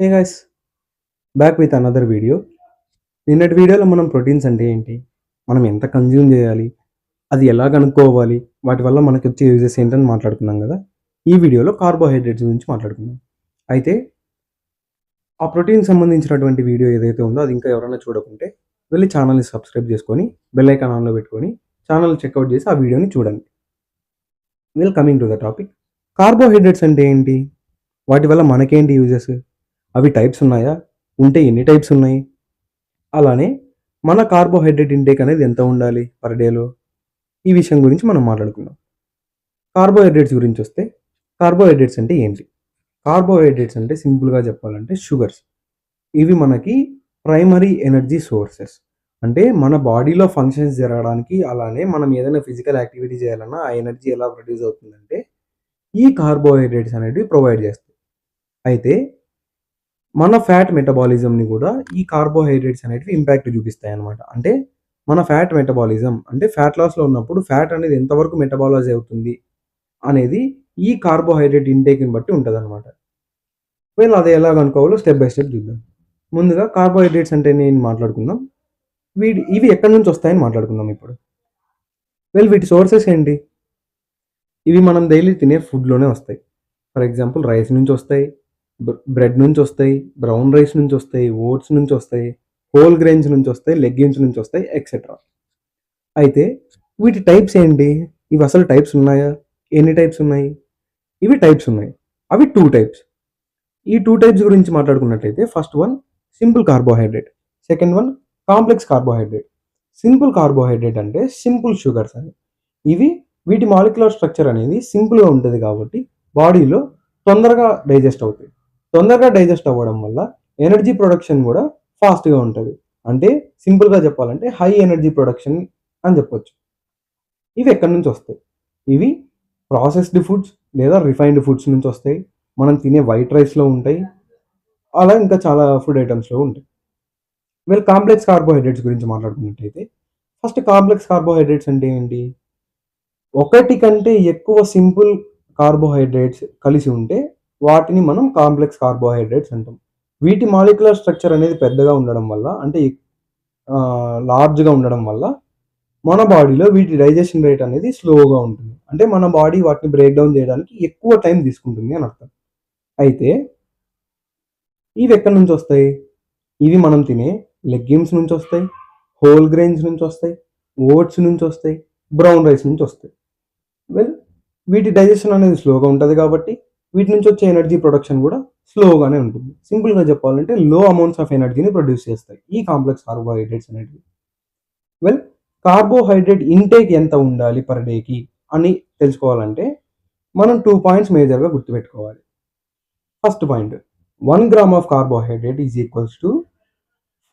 Hey guys, back with another video. నిన్నటి వీడియోలో మనం ప్రోటీన్స్ అంటే ఏంటి, మనం ఎంత కన్జ్యూమ్ చేయాలి, అది ఎలా కనుక్కోవాలి, వాటి వల్ల మనకు వచ్చే యూజెస్ ఏంటని మాట్లాడుకున్నాం కదా. ఈ వీడియోలో కార్బోహైడ్రేట్స్ గురించి మాట్లాడుకుందాం. అయితే ఆ ప్రోటీన్ సంబంధించినటువంటి వీడియో ఏదైతే ఉందో అది ఇంకా ఎవరైనా చూడకుంటే వెళ్ళి ఛానల్ని సబ్స్క్రైబ్ చేసుకొని బెల్ ఐకాన్ ఆన్లో పెట్టుకొని ఛానల్ చెక్అవుట్ చేసి ఆ వీడియోని చూడండి. Coming to the topic. Carbohydrates అంటే ఏంటి, వాటి వల్ల మనకేంటి యూజెస్, అవి టైప్స్ ఉన్నాయా, ఉంటే ఎన్ని టైప్స్ ఉన్నాయి, అలానే మన కార్బోహైడ్రేట్ ఇంటేక్ అనేది ఎంత ఉండాలి పర్ డేలో, ఈ విషయం గురించి మనం మాట్లాడుకుందాం. కార్బోహైడ్రేట్స్ గురించి వస్తే, కార్బోహైడ్రేట్స్ అంటే ఏంటి? కార్బోహైడ్రేట్స్ అంటే సింపుల్గా చెప్పాలంటే షుగర్స్. ఇవి మనకి ప్రైమరీ ఎనర్జీ సోర్సెస్. అంటే మన బాడీలో ఫంక్షన్స్ జరగడానికి, అలానే మనం ఏదైనా ఫిజికల్ యాక్టివిటీ చేయాలన్నా ఆ ఎనర్జీ ఎలా ప్రొడ్యూస్ అవుతుందంటే ఈ కార్బోహైడ్రేట్స్ అనేవి ప్రొవైడ్ చేస్తాయి. అయితే మన ఫ్యాట్ మెటబాలిజంని కూడా ఈ కార్బోహైడ్రేట్స్ అనేటివి ఇంపాక్ట్ చూపిస్తాయి అనమాట. అంటే మన ఫ్యాట్ మెటబాలిజం అంటే ఫ్యాట్ లాస్లో ఉన్నప్పుడు ఫ్యాట్ అనేది ఎంతవరకు మెటబాలైజ్ అవుతుంది అనేది ఈ కార్బోహైడ్రేట్ ఇంటేక్ని బట్టి ఉంటుంది అనమాట. అది ఎలా కనుక్కోవాలో స్టెప్ బై స్టెప్ చూద్దాం. ముందుగా కార్బోహైడ్రేట్స్ అంటే నేను మాట్లాడుకుందాం. ఇవి ఎక్కడి నుంచి వస్తాయని మాట్లాడుకుందాం ఇప్పుడు. వీటి సోర్సెస్ ఏంటి? ఇవి మనం డైలీ తినే ఫుడ్లోనే వస్తాయి. ఫర్ ఎగ్జాంపుల్ రైస్ నుంచి వస్తాయి, బ్రెడ్ నుంచి వస్తాయి, బ్రౌన్ రైస్ నుంచి వస్తాయి, ఓట్స్ నుంచి వస్తాయి, హోల్ గ్రెయిన్స్ నుంచి వస్తాయి, లెగ్గిన్స్ నుంచి వస్తాయి, ఎక్సెట్రా. అయితే వీటి టైప్స్ ఏంటి? ఇవి అసలు టైప్స్ ఉన్నాయా? ఎన్ని టైప్స్ ఉన్నాయి? ఇవి టైప్స్ ఉన్నాయి. అవి 2 టైప్స్. ఈ 2 టైప్స్ గురించి మాట్లాడుకున్నట్లయితే first one simple carbohydrate, second one complex carbohydrate. Simple carbohydrate అంటే సింపుల్ షుగర్స్ అని. వీటి మాలిక్యులర్ స్ట్రక్చర్ అనేది సింపుల్గా ఉంటుంది కాబట్టి బాడీలో తొందరగా డైజెస్ట్ అవుతాయి. తొందరగా డైజెస్ట్ అవ్వడం వల్ల ఎనర్జీ ప్రొడక్షన్ కూడా ఫాస్ట్గా ఉంటుంది. అంటే సింపుల్గా చెప్పాలంటే హై ఎనర్జీ ప్రొడక్షన్ అని చెప్పొచ్చు. ఇవి ఎక్కడి నుంచి వస్తాయి? ఇవి ప్రాసెస్డ్ ఫుడ్స్ లేదా రిఫైన్డ్ ఫుడ్స్ నుంచి వస్తాయి. మనం తినే వైట్ రైస్లో ఉంటాయి, అలా ఇంకా చాలా ఫుడ్ ఐటమ్స్లో ఉంటాయి. కాంప్లెక్స్ కార్బోహైడ్రేట్స్ గురించి మాట్లాడుకున్నట్టయితే ఫస్ట్ కాంప్లెక్స్ కార్బోహైడ్రేట్స్ అంటే ఏంటి? ఒకటి కంటే ఎక్కువ సింపుల్ కార్బోహైడ్రేట్స్ కలిసి ఉంటే వాటిని మనం కాంప్లెక్స్ కార్బోహైడ్రేట్స్ అంటాం. వీటి మాలిక్యులర్ స్ట్రక్చర్ అనేది పెద్దగా ఉండడం వల్ల, అంటే లార్జ్గా ఉండడం వల్ల మన బాడీలో వీటి డైజెషన్ రేట్ అనేది స్లోగా ఉంటుంది. అంటే మన బాడీ వాటిని బ్రేక్ డౌన్ చేయడానికి ఎక్కువ టైం తీసుకుంటుంది అని అర్థం. అయితే ఇవి ఎక్కడి నుంచి వస్తాయి? ఇవి మనం తినే లెగ్యూమ్స్ నుంచి వస్తాయి, హోల్ గ్రెయిన్స్ నుంచి వస్తాయి, ఓట్స్ నుంచి వస్తాయి, బ్రౌన్ రైస్ నుంచి వస్తాయి. వెల్ వీటి డైజెషన్ అనేది స్లోగా ఉంటుంది కాబట్టి వీటి నుంచి వచ్చే ఎనర్జీ ప్రొడక్షన్ కూడా స్లోగానే ఉంటుంది. సింపుల్గా చెప్పాలంటే లో అమౌంట్స్ ఆఫ్ ఎనర్జీని ప్రొడ్యూస్ చేస్తాయి ఈ కాంప్లెక్స్ కార్బోహైడ్రేట్స్ అనేటివి. వెల్ కార్బోహైడ్రేట్ ఇంటేక్ ఎంత ఉండాలి పర్ డేకి అని తెలుసుకోవాలంటే మనం 2 పాయింట్స్ మేజర్గా గుర్తుపెట్టుకోవాలి. First point, 1 gram of carbohydrate is equals to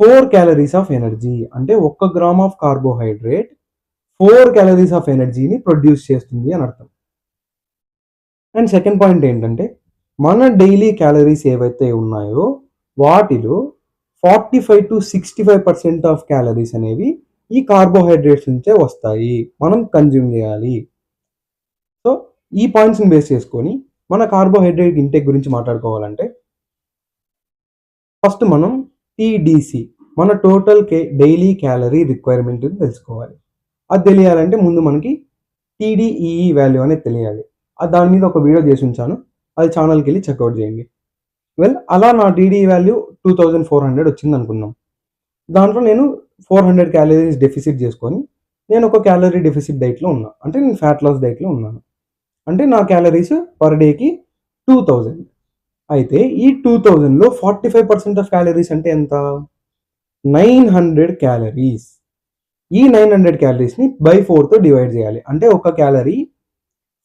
4 calories of energy. అంటే 1 gram of carbohydrate 4 calories of ఎనర్జీని ప్రొడ్యూస్ చేస్తుంది అని అర్థం. అండ్ సెకండ్ పాయింట్ ఏంటంటే మన డైలీ క్యాలరీస్ ఏవైతే ఉన్నాయో వాటిలో 45-65% ఆఫ్ క్యాలరీస్ అనేవి ఈ కార్బోహైడ్రేట్స్ నుంచే వస్తాయి, మనం కన్జ్యూమ్ చేయాలి. సో ఈ పాయింట్స్ని బేస్ చేసుకొని మన కార్బోహైడ్రేట్ ఇంటేక్ గురించి మాట్లాడుకోవాలంటే ఫస్ట్ మనం టీడీసీ, మన టోటల్ డైలీ క్యాలరీ రిక్వైర్మెంట్ తెలుసుకోవాలి. అది తెలియాలంటే ముందు మనకి టీడీఈఈ వాల్యూ అనేది తెలియాలి. దాని మీద ఒక వీడియో చేసి ఉంచాను, అది ఛానల్కి వెళ్ళి చెక్అవుట్ చేయండి. అలా నా టీడీ వాల్యూ 2400 వచ్చింది అనుకుందాం. దాంట్లో నేను 400 క్యాలరీస్ డెఫిసిట్ చేసుకొని నేను ఒక క్యాలరీ డెఫిసిట్ డైట్లో ఉన్నా, అంటే నేను ఫ్యాట్ లాస్ డైట్లో ఉన్నాను. అంటే నా క్యాలరీస్ పర్ డేకి 2000. అయితే ఈ 2000లో 45% ఆఫ్ క్యాలరీస్ అంటే ఎంత? 900 క్యాలరీస్. ఈ 900 క్యాలరీస్ని బై 4తో డివైడ్ చేయాలి. అంటే ఒక calorie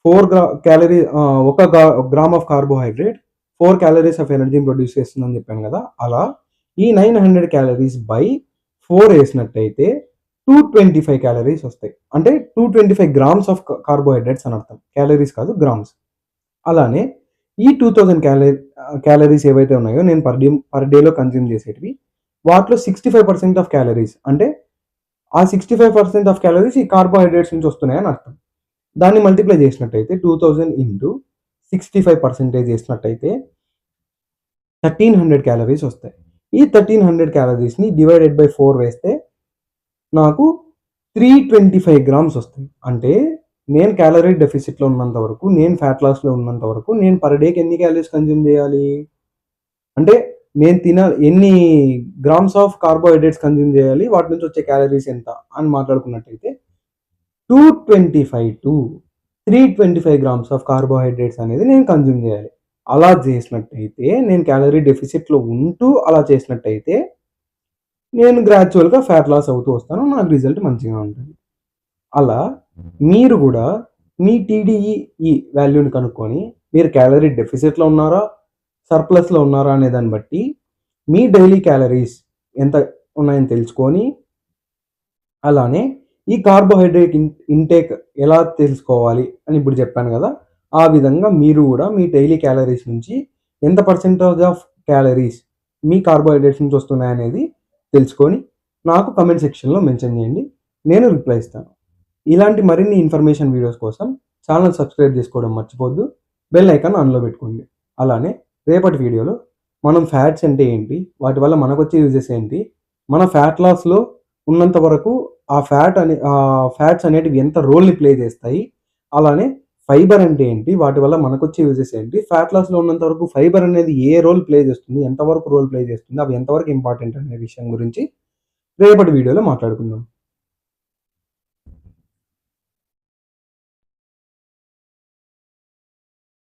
1 gram of carbohydrate 4 calories of ఎనర్జీని ప్రొడ్యూస్ చేస్తుందని చెప్పాను కదా. అలా ఈ 900 క్యాలరీస్ బై 4 వేసినట్టయితే 225 క్యాలరీస్ వస్తాయి. అంటే 225 గ్రామ్స్ ఆఫ్ కార్బోహైడ్రేట్స్ అని అర్థం, క్యాలరీస్ కాదు గ్రామ్స్. అలానే ఈ 2000 క్యాలరీస్ ఏవైతే ఉన్నాయో నేను పర్ డేలో కన్జ్యూమ్ చేసేటివి, వాటిలో 65% ఆఫ్ క్యాలరీస్, అంటే ఆ 65% ఆఫ్ క్యాలరీస్ ఈ కార్బోహైడ్రేట్స్ నుంచి వస్తున్నాయని అర్థం. దాన్ని మల్టిప్లై చేసినట్టయితే 2000 ఇంటూ 65% చేసినట్టయితే 1300 క్యాలరీస్ వస్తాయి. ఈ 1300 క్యాలరీస్‌ని డివైడెడ్ బై 4 వేస్తే నాకు 325 గ్రామ్స్ వస్తాయి. అంటే నేను క్యాలరీ డెఫిసిట్‌లో ఉన్నంత వరకు, నేను ఫ్యాట్ లాస్‌లో ఉన్నంత వరకు నేను పర్ డేకి ఎన్ని క్యాలరీస్ కన్జ్యూమ్ చేయాలి? అంటే నేను ఎన్ని గ్రామ్స్ ఆఫ్ కార్బోహైడ్రేట్స్ కన్జ్యూమ్ చేయాలి? వాటి నుంచి వచ్చే క్యాలరీస్ ఎంత అని మాట్లాడుకున్నట్టయితే 225-325 గ్రామ్స్ ఆఫ్ కార్బోహైడ్రేట్స్ అనేది నేను కన్జ్యూమ్ చేయాలి. అలా చేసినట్టయితే నేను క్యాలరీ డెఫిసిట్‌లో ఉంటూ అలా చేసినట్టయితే నేను గ్రాడ్యువల్‌గా ఫ్యాట్ లాస్ అవుతూ వస్తాను. నాకు రిజల్ట్ మంచిగా ఉంటుంది. అలా మీరు గూడా మీ టీడీఈ వాల్యూని కనుక్కొని మీరు క్యాలరీ డెఫిసిట్‌లో ఉన్నారా? సర్ప్లస్‌లో ఉన్నారా? అనే దాన్ని బట్టి మీ డైలీ క్యాలరీస్ ఎంత ఉన్నాయని తెలుసుకొని, అలానే ఈ కార్బోహైడ్రేట్ ఇంటేక్ ఎలా తెలుసుకోవాలి అని ఇప్పుడు చెప్పాను గదా! ఆ విధంగా మీరు గూడా మీ డైలీ క్యాలరీస్ నుంచి ఎంత percentage of calories me carbohydrates నుంచి వస్తున్నాయనేది తెలుసుకొని నాకు కామెంట్ సెక్షన్‌లో మెన్షన్ చేయండి. నేను రిప్లై ఇస్తాను. ఇలాంటి మరిన్ని ఇన్ఫర్మేషన్ వీడియోస్ కోసం ఛానెల్ సబ్స్క్రైబ్ చేసుకోవడం మర్చిపోవద్దు. బెల్ ఐకాన్ ఆన్‌లో పెట్టుకోండి. అలానే రేపటి వీడియోలో మనం ఫ్యాట్స్ అంటే ఏంటి? వాటి వల్ల మనకొచ్చే యూజెస్ ఏంటి? మన ఫ్యాట్ లాస్‌లో ఉన్నంత వరకు ఫ్యాట్స్ అనేటివి ఎంత రోల్‌ని ప్లే చేస్తాయి? అలానే ఫైబర్ అంటే ఏంటి? వాటి వల్ల మనకొచ్చే యూజెస్ ఏంటి? ఫ్యాట్ లాస్‌లో ఉన్నంత వరకు ఫైబర్ అనేది ఏ రోల్ ప్లే చేస్తుంది? ఎంతవరకు రోల్ ప్లే చేస్తుంది? అవి ఎంతవరకు ఇంపార్టెంట్ అనే విషయం గురించి రేపటి వీడియోలో మాట్లాడుకుందాం.